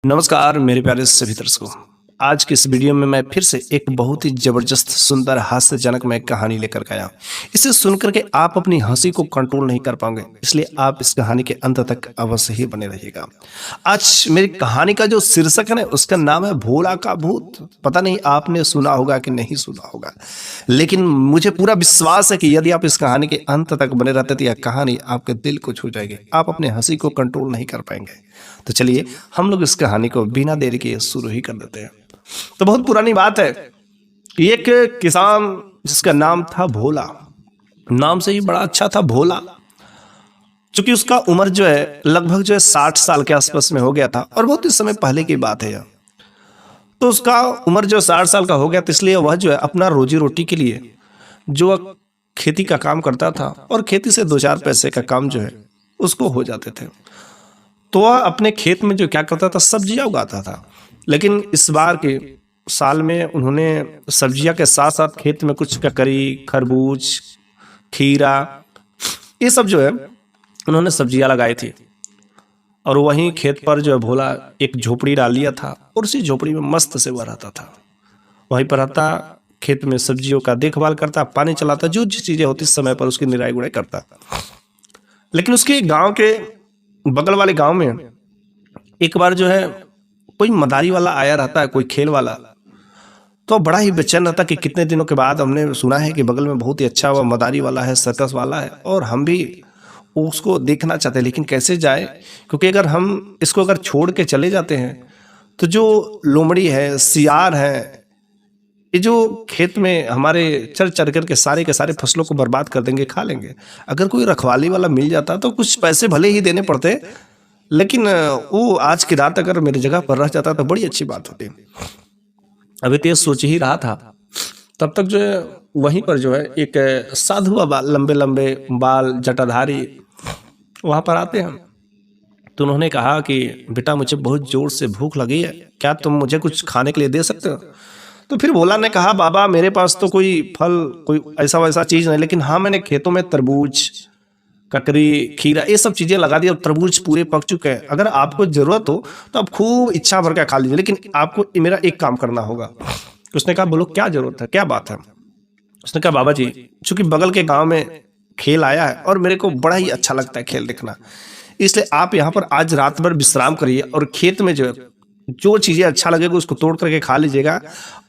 नमस्कार मेरे प्यारे सभी दर्शकों। आज की इस वीडियो में मैं फिर से एक बहुत ही जबरदस्त सुंदर हास्यजनक मैं कहानी लेकर के आया हूं। इसे सुनकर के आप अपनी हंसी को कंट्रोल नहीं कर पाओगे, इसलिए आप इस कहानी के अंत तक अवश्य ही बने रहिएगा। आज मेरी कहानी का जो शीर्षक है ना, उसका नाम है भोला का भूत। पता नहीं आपने सुना होगा कि नहीं सुना होगा, लेकिन मुझे पूरा विश्वास है कि यदि आप इस कहानी के अंत तक बने रहते तो यह कहानी आपके दिल को छू जाएगी। आप अपने हंसी को कंट्रोल नहीं कर पाएंगे। तो चलिए हम लोग इस कहानी को बिना देरी के शुरू ही कर देते हैं। तो बहुत पुरानी बात है कि एक किसान जिसका नाम था भोला, नाम से ही बड़ा अच्छा था भोला। चूंकि उसका उम्र जो है लगभग 60 साल के आसपास में हो गया था और बहुत ही समय पहले की बात है यह। तो उसका उम्र जो 60 साल का हो गया, तो इसलिए वह जो है अपना रोजी रोटी के लिए जो खेती का काम करता था और खेती से 2-4 पैसे का काम जो है उसको हो जाते थे। तो वह अपने खेत में जो क्या करता था, सब्जियां उगाता था। लेकिन इस बार के साल में उन्होंने सब्जियां के साथ साथ खेत में कुछ ककड़ी, खरबूज, खीरा, ये सब जो है उन्होंने सब्जियां लगाई थी। और वहीं खेत पर जो है भोला एक झोपड़ी डाल लिया था और उसी झोपड़ी में मस्त से वह रहता था। वहीं पर रहता, खेत में सब्जियों का देखभाल करता, पानी चलाता, जो जो चीजें होती समय पर उसकी निराई गुड़ाई करता। लेकिन उसके गांव के बगल वाले गांव में एक बार जो है कोई मदारी वाला आया रहता है, कोई खेल वाला। तो बड़ा ही बेचैन रहता कि कितने दिनों के बाद हमने सुना है कि बगल में बहुत ही अच्छा वह मदारी वाला है, सर्कस वाला है, और हम भी उसको देखना चाहते हैं। लेकिन कैसे जाए, क्योंकि अगर हम इसको अगर छोड़ के चले जाते हैं तो जो लोमड़ी है, सियार है, ये जो खेत में हमारे चर चर करके सारे के सारे फसलों को बर्बाद कर देंगे, खा लेंगे। अगर कोई रखवाली वाला मिल जाता तो कुछ पैसे भले ही देने पड़ते, लेकिन वो आज की रात अगर मेरी जगह पर रह जाता तो बड़ी अच्छी बात होती। अभी तो ये सोच ही रहा था, तब तक जो है वहीं पर जो है एक साधु बाबा, लंबे लंबे बाल, जटाधारी, वहाँ पर आते हैं। तो उन्होंने कहा कि बेटा, मुझे बहुत जोर से भूख लगी है, क्या तुम मुझे कुछ खाने के लिए दे सकते हो? तो फिर भोला ने कहा, बाबा मेरे पास तो कोई फल, कोई ऐसा वैसा चीज नहीं, लेकिन हाँ मैंने खेतों में तरबूज, ककड़ी, खीरा, ये सब चीजें लगा दी और तरबूज पूरे पक चुके हैं। अगर आपको जरूरत हो तो आप खूब इच्छा भर के खा लीजिए, लेकिन आपको मेरा एक काम करना होगा। उसने कहा, बोलो क्या जरूरत है, क्या बात है? उसने कहा, बाबा जी, चूंकि बगल के गांव में खेल आया है और मेरे को बड़ा ही अच्छा लगता है खेल देखना, इसलिए आप यहाँ पर आज रात भर विश्राम करिए और खेत में जो चीजें अच्छा लगेगा उसको तोड़ करके खा लीजिएगा।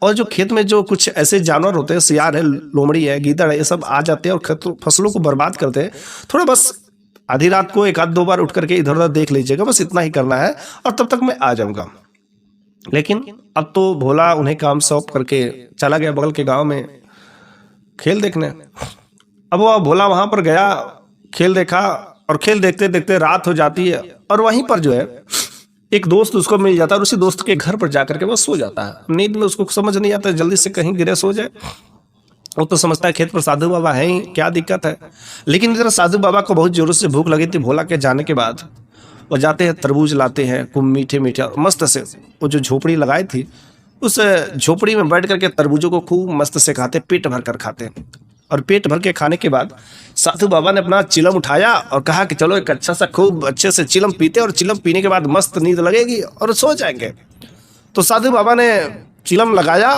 और जो खेत में जो कुछ ऐसे जानवर होते हैं, सियार है, लोमड़ी है, गीदड़ है, ये सब आ जाते हैं और फसलों को बर्बाद करते हैं। थोड़ा बस आधी रात को 1-2 बार उठ करके इधर उधर देख लीजिएगा, बस इतना ही करना है और तब तक मैं आ जाऊंगा। लेकिन अब तो भोला उन्हें काम सौंप करके चला गया बगल के गाँव में खेल देखने। अब वह भोला वहां पर गया, खेल देखा, और खेल देखते देखते रात हो जाती है। और वहीं पर जो है एक दोस्त उसको मिल जाता है और उसी दोस्त के घर पर जाकर के वो सो जाता है। नींद में उसको समझ नहीं आता, जल्दी से कहीं गिरे सो जाए। वो तो समझता है खेत पर साधु बाबा है ही, क्या दिक्कत है। लेकिन इधर साधु बाबा को बहुत जोरों से भूख लगी थी। भोला के जाने के बाद वो जाते हैं, तरबूज लाते हैं, खूब मीठे मीठे मस्त से। वो जो झोपड़ी लगाई थी, उस झोपड़ी में बैठ करके तरबूजों को खूब मस्त से खाते, पेट भर कर खाते। और पेट भर के खाने के बाद साधु बाबा ने अपना चिलम उठाया और कहा कि चलो एक अच्छा सा खूब अच्छे से चिलम पीते, और चिलम पीने के बाद मस्त नींद लगेगी और सो जाएंगे। तो साधु बाबा ने चिलम लगाया,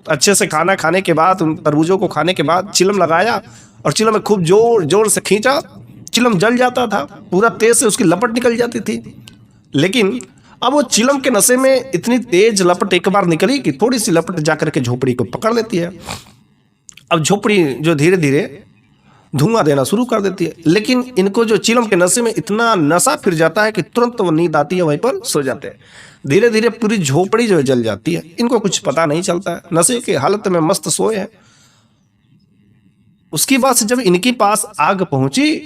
अच्छे से खाना खाने के बाद, तरबूजों को खाने के बाद चिलम लगाया और चिलम में खूब जोर जोर से खींचा। चिलम जल जाता था, पूरा तेज से उसकी लपट निकल जाती थी। लेकिन अब वो चिलम के नशे में इतनी तेज लपट एक बार निकली कि थोड़ी सी लपट जाकर के झोपड़ी को पकड़ लेती है। अब झोपड़ी जो धीरे धीरे धुआं देना शुरू कर देती है। लेकिन इनको जो चिलम के नशे में इतना नशा फिर जाता है कि तुरंत वो नींद आती है, वहीं पर सो जाते हैं। धीरे धीरे पूरी झोपड़ी जो है जल जाती है। इनको कुछ पता नहीं चलता है, नशे की हालत में मस्त सोए हैं। उसके बाद से जब इनके पास आग पहुंची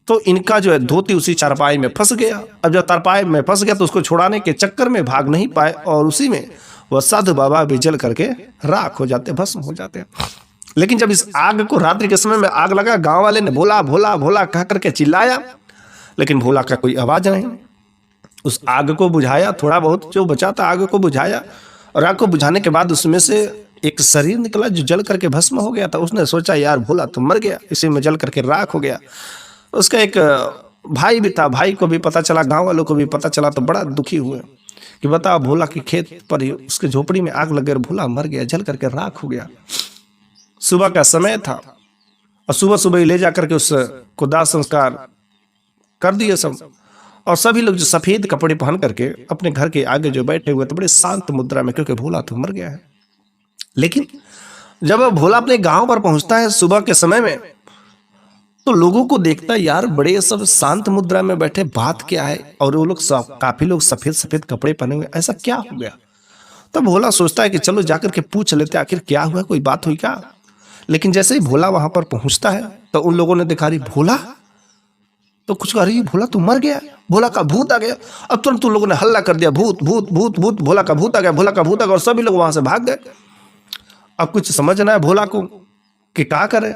तो इनका जो है धोती उसी चारपाई में फंस गया। अब जब चारपाई में फंस गया तो उसको छुड़ाने के चक्कर में भाग नहीं पाए और उसी में वह साधु बाबा भी जल करके राख हो जाते, भस्म हो जाते हैं। लेकिन जब इस आग को रात्रि के समय में आग लगा, गांव वाले ने भोला भोला भोला कह करके चिल्लाया, लेकिन भोला का कोई आवाज नहीं। उस आग को बुझाया, थोड़ा बहुत जो बचा था आग को बुझाया, और आग को बुझाने के बाद उसमें से एक शरीर निकला जो जल करके भस्म हो गया था। उसने सोचा, यार भोला तो मर गया, इसी में जल करके राख हो गया। उसका एक भाई भी था, भाई को भी पता चला, गांव वालों को भी पता चला, तो बड़ा दुखी हुए कि बता भोला के खेत पर ही उसके झोपड़ी में आग लग गई, भोला मर गया, जल करके राख हो गया। सुबह का समय था और सुबह सुबह ही ले जाकर के उसको दाह संस्कार कर दिए सब। और सभी लोग जो सफेद कपड़े पहन करके अपने घर के आगे जो बैठे हुए थे बड़े शांत मुद्रा में, क्योंकि भोला तो मर गया है। लेकिन जब भोला अपने गांव पर पहुंचता है सुबह के समय में, तो लोगों को देखता है यार बड़े सब शांत मुद्रा में बैठे, बात क्या है। और वो लोग काफी लोग सफेद सफेद कपड़े पहने हुए, ऐसा क्या हो गया। तो भोला सोचता है कि चलो जाकर के पूछ लेते आखिर क्या हुआ, कोई बात हुई क्या। लेकिन जैसे ही भोला वहां पर पहुंचता है तो उन लोगों ने देखा, रही भोला तो कुछ कह रही, भोला तू मर गया, भोला का भूत आ गया। अब तुरंत उन लोगों ने हल्ला कर दिया, भूत भूत भूत भूत, भोला का भूत आ गया, भोला का भूत आ गया। और सभी लोग वहां से भाग गए। अब कुछ समझना है भोला को कि क्या करे।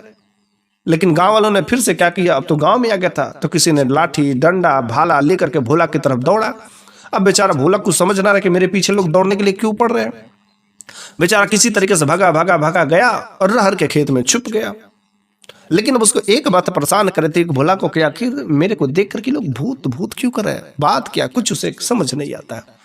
लेकिन गांव वालों ने फिर से क्या किया, अब तो गांव में आ गया था, तो किसी ने लाठी डंडा भाला लेकर के भोला की तरफ दौड़ा। अब बेचारा भोला कुछ समझ ना रहा कि मेरे पीछे लोग दौड़ने के लिए क्यों पड़ रहे हैं। बेचारा किसी तरीके से भागा भागा भागा गया और रहर के खेत में छुप गया। लेकिन अब उसको एक बात परेशान करे थी भोला को कि आखिर मेरे को देख करके लोग भूत भूत क्यों कर रहे हैं, बात क्या, कुछ उसे समझ नहीं आता है।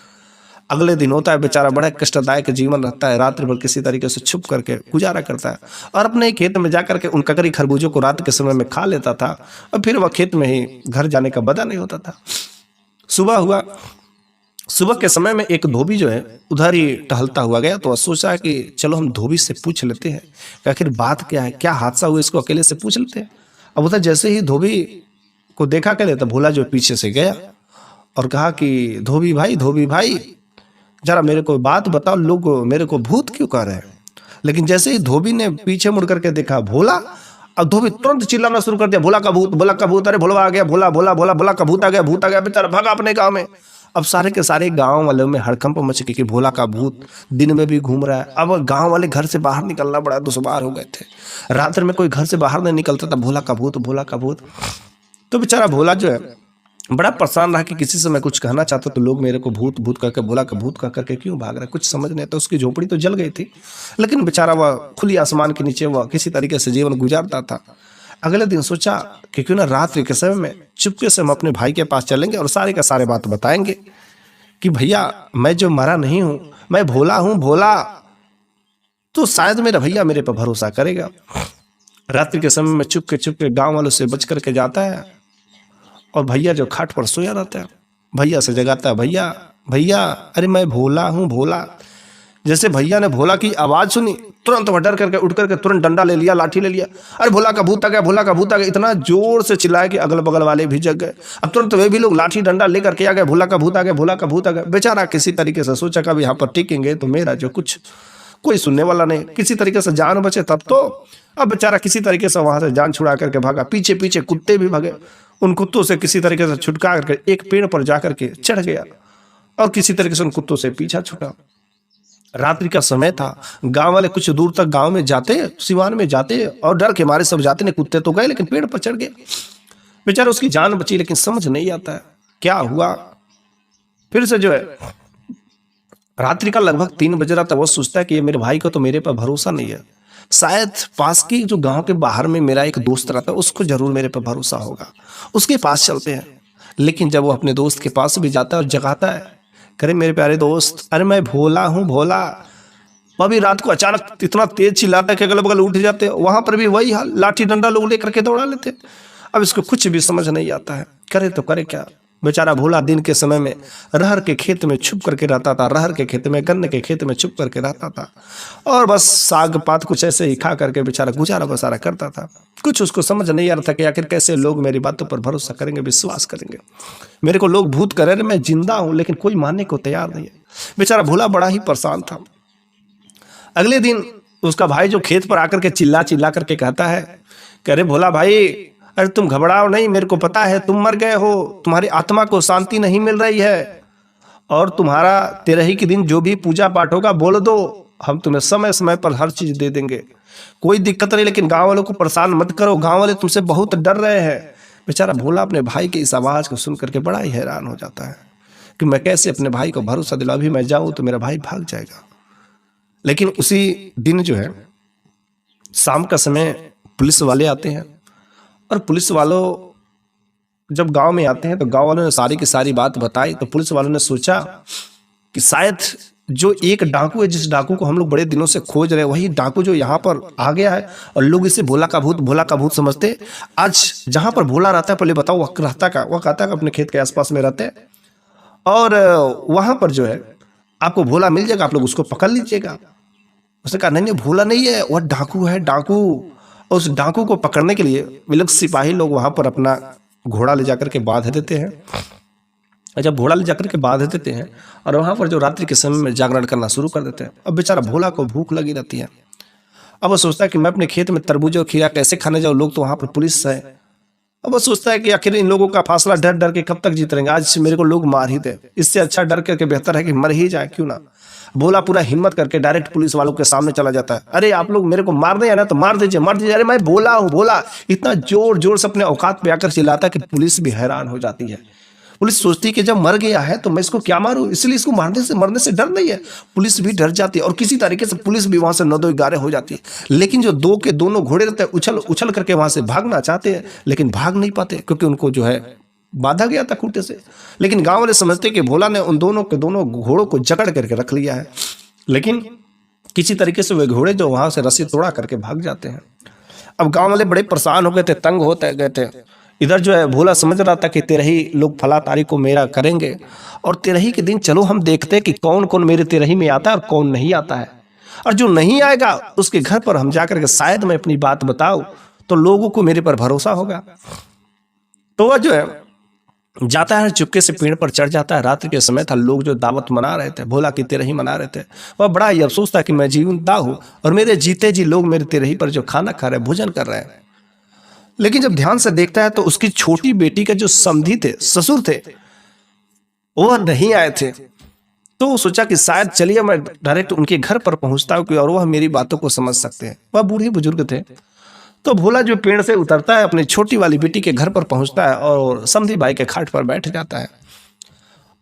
अगले दिन होता है, बेचारा बड़ा कष्टदायक जीवन रहता है, रात्रि भर किसी तरीके से छुप करके गुजारा करता है और अपने खेत में जाकर के उन ककरी खरबूजों को रात के समय में खा लेता था और फिर वह खेत में ही घर जाने का बदा नहीं होता था। सुबह हुआ, सुबह के समय में एक धोबी जो है उधर ही टहलता हुआ गया, तो सोचा कि चलो हम धोबी से पूछ लेते हैं कि आखिर बात क्या है, क्या हादसा हुआ, इसको अकेले से पूछ लेते हैं। अब उधर जैसे ही धोबी को देखा के तो भोला जो पीछे से गया और कहा कि धोबी भाई जरा मेरे को बात बताओ, लोग मेरे को भूत क्यों कह रहे हैं। लेकिन जैसे ही धोबी ने पीछे मुड़ करके देखा भोला, अब धोबी तुरंत चिल्लाना शुरू कर दिया, भोला का भूत, भोला का भूत, अरे भोला आ गया, भोला भोला भोला भोला का भूत आ गया, भूत आ गया। बेचारा भागा अपने गांव में। अब सारे के सारे गांव वालों में हड़कंप मच गई कि भोला का भूत दिन में भी घूम रहा है। अब गांव वाले घर से बाहर निकलना बड़ा दुश्वार हो गए थे, रात्रि में कोई घर से बाहर नहीं निकलता था, भोला का भूत, भोला का भूत। तो बेचारा भोला जो है बड़ा परेशान रहा कि किसी से मैं कुछ कहना चाहता तो लोग मेरे को भूत भूत करके, भोला का भूत कह करके क्यों भाग रहा है, कुछ समझ नहीं आता। उसकी झोपड़ी तो जल गई थी, लेकिन बेचारा वह खुली आसमान के नीचे वह किसी तरीके से जीवन गुजारता था। अगले दिन सोचा कि क्यों ना रात्रि के समय में चुपके से हम अपने भाई के पास चलेंगे और सारे का सारे बात बताएंगे कि भैया मैं जो मरा नहीं हूं, मैं भोला हूं, भोला तो शायद मेरा भैया मेरे पर भरोसा करेगा। रात्रि के समय में चुपके गांव वालों से बच करके जाता है और भैया जो खाट पर सोया रहता है, भैया से जगाता है, भैया भैया अरे मैं भोला हूँ, भोला। जैसे भैया ने भोला की आवाज सुनी, तुरंत वह डर करके उठ करके तुरंत डंडा ले लिया, लाठी ले लिया, अरे भोला का भूत आ गया, भोला का भूत आ गया। इतना जोर से चिल्लाया कि अगल बगल वाले भी जग गए। अब तुरंत वे भी लोग लाठी डंडा लेकर के आ गए, भोला का भूत आ गया, भोला का भूत आ गया। बेचारा किसी तरीके से सोचा कभी यहाँ पर टिकेंगे तो मेरा जो कुछ कोई सुनने वाला नहीं, किसी तरीके से जान बचे तब तो। अब बेचारा किसी तरीके से वहां से जान छुड़ा करके भागा, पीछे पीछे कुत्ते भी भागे, उन कुत्तों से किसी तरीके से छुटका करके एक पेड़ पर जाकर के चढ़ गया और किसी तरीके से उन कुत्तों से पीछा छुटा। रात्रि का समय था, गांव वाले कुछ दूर तक गांव में जाते, सिवान में जाते और डर के मारे सब जाते नहीं, कुत्ते तो गए लेकिन पेड़ पर चढ़ गए। बेचारा उसकी जान बची, लेकिन समझ नहीं आता है क्या हुआ। फिर से जो है रात्रि का लगभग 3 बज रहा था, वो सोचता है कि ये मेरे भाई को तो मेरे पर भरोसा नहीं है, शायद पास की जो गांव के बाहर में मेरा एक दोस्त रहता है उसको जरूर मेरे पर भरोसा होगा, उसके पास चलते हैं। लेकिन जब वो अपने दोस्त के पास भी जाता है और जगाता है, करे मेरे प्यारे दोस्त, अरे मैं भोला हूँ, भोला। अभी रात को अचानक इतना तेज चिल्लाता है कि अगल बगल उठ जाते हैं, वहां पर भी वही हाल, लाठी डंडा लोग लेकर के दौड़ा लेते। अब इसको कुछ भी समझ नहीं आता है, करे तो करे क्या। बेचारा भोला दिन के समय में रहर के खेत में छुप करके रहता था, रहर के खेत में, गन्ने के खेत में छुप करके रहता था और बस साग पात कुछ ऐसे ही खा करके बेचारा गुजारा बसारा करता था। कुछ उसको समझ नहीं आ रहा था कि आखिर कैसे लोग मेरी बातों पर भरोसा करेंगे, विश्वास करेंगे। मेरे को लोग भूत कह रहे हैं, मैं जिंदा हूं, लेकिन कोई मानने को तैयार नहीं है। बेचारा भोला बड़ा ही परेशान था। अगले दिन उसका भाई जो खेत पर आकर के चिल्ला चिल्ला करके कहता है कि अरे भोला भाई, अरे तुम घबराओ नहीं, मेरे को पता है तुम मर गए हो, तुम्हारी आत्मा को शांति नहीं मिल रही है और तुम्हारा 13 के दिन जो भी पूजा पाठ होगा बोल दो, हम तुम्हें समय समय पर हर चीज दे देंगे, कोई दिक्कत नहीं, लेकिन गांव वालों को परेशान मत करो, गांव वाले तुमसे बहुत डर रहे हैं। बेचारा भोला अपने भाई की इस आवाज को सुन करके बड़ा ही हैरान हो जाता है कि मैं कैसे अपने भाई को भरोसा दिला, अभी मैं जाऊं तो मेरा भाई भाग जाएगा। लेकिन उसी दिन जो है शाम का समय पुलिस वाले आते हैं और पुलिस वालों जब गांव में आते हैं तो गांव वालों ने सारी की सारी बात बताई, तो पुलिस वालों ने सोचा कि शायद जो एक डाकू है, जिस डाकू को हम लोग बड़े दिनों से खोज रहे हैं, वही डाकू जो यहाँ पर आ गया है। और लोग इसे भोला का भूत समझते। आज जहाँ पर भोला रहता है, पहले बताओ वह रहता का, वह कहता है अपने खेत के आसपास में रहते हैं, और वहाँ पर जो है आपको भोला मिल जाएगा, आप लोग उसको पकड़ लीजिएगा। उसने कहा नहीं नहीं, भोला नहीं है, वह डाकू है, डाकू। और उस डाकू को पकड़ने के लिए वे लोग सिपाही लोग वहाँ पर अपना घोड़ा ले जाकर के बांध देते हैं। जब घोड़ा ले जाकर के बांध देते हैं और वहाँ पर जो रात्रि के समय में जागरण करना शुरू कर देते हैं। अब बेचारा भोला को भूख लगी रहती है। अब वो सोचता है कि मैं अपने खेत में तरबूज और खीरा कैसे खाने जाऊँ, लोग तो वहाँ पर पुलिस है। अब वो सोचता है कि आखिर इन लोगों का फासला डर डर के कब तक जीत रहेंगे, आज मेरे को लोग मार ही दे, इससे अच्छा डर करके बेहतर है कि मर ही जाए, क्यों ना। भोला पूरा हिम्मत करके डायरेक्ट पुलिस वालों के सामने चला जाता है। अरे आप लोग मेरे को मारने आना तो मार दीजिए, मार दीजिए, अरे मैं भोला हूँ, भोला। इतना जोर जोर से अपने औकात पे आकर चिल्लाता है कि पुलिस भी हैरान हो जाती है। पुलिस सोचती है कि जब मर गया है तो मैं इसको क्या मारूं, इसलिए इसको मरने से डर नहीं है। पुलिस भी डर जाती है और किसी तरीके से पुलिस भी वहां से 9-2-11 हो जाती है। लेकिन जो दो के दोनों घोड़े रहते हैं, उछल उछल करके वहां से भागना चाहते हैं, लेकिन भाग नहीं पाते, क्योंकि उनको जो है बांधा गया था खूंटे से। लेकिन गांव वाले समझते कि भोला ने उन दोनों के दोनों घोड़ों को जकड़ करके रख लिया है। लेकिन किसी तरीके से वे घोड़े जो वहां से रस्सी तोड़ा करके भाग जाते हैं। अब गांव वाले बड़े परेशान हो गए थे, तंग होते गए थे। इधर जो है भोला समझ रहा था कि तेरही लोग फला तारीख को मेरा करेंगे, और तेरही के दिन चलो हम देखते हैं कि कौन कौन मेरे तेरही में आता है और कौन नहीं आता है। और जो नहीं आएगा उसके घर पर हम जाकर के शायद मैं अपनी बात बताऊं तो लोगों को मेरे पर भरोसा होगा। तो वह जो है जाता है, चुपके से पेड़ पर चढ़ जाता है। रात्रि के समय था, लोग जो दावत मना रहे थे, भोला की तेरही मना रहे थे। वह बड़ा ही अफसोस था कि मैं जीवंदा हूं और मेरे जीते जी लोग मेरे तेरही पर जो खाना खा रहे हैं, भोजन कर रहे हैं। लेकिन जब ध्यान से देखता है तो उसकी छोटी बेटी के जो समधी थे, ससुर थे, वह नहीं आए थे। तो वो सोचा कि शायद चलिए मैं डायरेक्ट उनके घर पर पहुंचता हूँ और वह मेरी बातों को समझ सकते हैं। वह बूढ़े बुजुर्ग थे। तो भोला जो पेड़ से उतरता है, अपनी छोटी वाली बेटी के घर पर पहुंचता है और समधी भाई के खाट पर बैठ जाता है।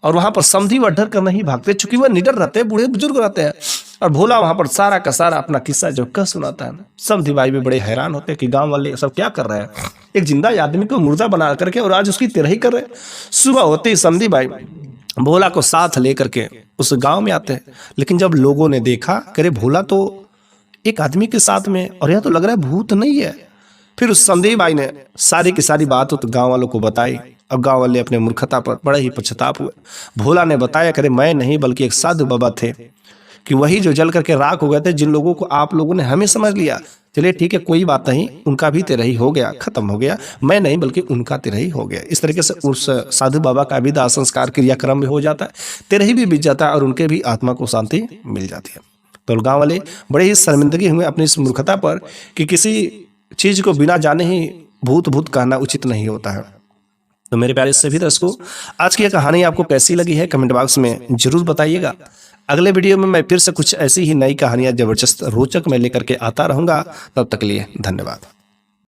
और वहां पर समधी वह डर कर नहीं भागते, चूंकि वह निडर रहते हैं, बूढ़े बुजुर्ग रहते हैं। और भोला वहां पर सारा का सारा अपना किस्सा जो कह सुनाता है। समधी भाई भी बड़े हैरान होते हैं कि गांव वाले सब क्या कर रहे हैं, एक जिंदा आदमी को मुर्दा बना करके और आज उसकी तेरही कर रहे हैं। सुबह होते ही समधी भाई भोला को साथ लेकर के उस गांव में आते हैं। लेकिन जब लोगों ने देखा, करे भोला तो एक आदमी के साथ में, और यह तो लग रहा है भूत नहीं है। फिर उस समधी भाई ने सारी की सारी बात तो गांव वालों को बताई। अब गांव वाले अपने मूर्खता पर बड़े ही पश्चाताप हुए। भोला ने बताया, करे मैं नहीं बल्कि एक साधु बाबा थे, कि वही जो जल करके राख हो गए थे, जिन लोगों को आप लोगों ने हमें समझ लिया। चलिए ठीक है, कोई बात नहीं, उनका भी तेरही हो गया, खत्म हो गया। मैं नहीं बल्कि उनका तेरही हो गया। इस तरीके से उस साधु बाबा का भी दाह संस्कार क्रियाक्रम भी हो जाता है, तेरही भी बीत जाता है और उनके भी आत्मा को शांति मिल जाती है। तो गाँव वाले बड़े ही शर्मिंदगी हुए अपनी इस मूर्खता पर कि किसी चीज को बिना जाने ही भूत भूत कहना उचित नहीं होता है। तो मेरे प्यारे सभी दर्शकों, आज की यह कहानी आपको कैसी लगी है कमेंट बॉक्स में जरूर बताइएगा। अगले वीडियो में मैं फिर से कुछ ऐसी ही नई कहानियां जबरदस्त रोचक मैं लेकर के आता रहूंगा। तब तक के लिए धन्यवाद।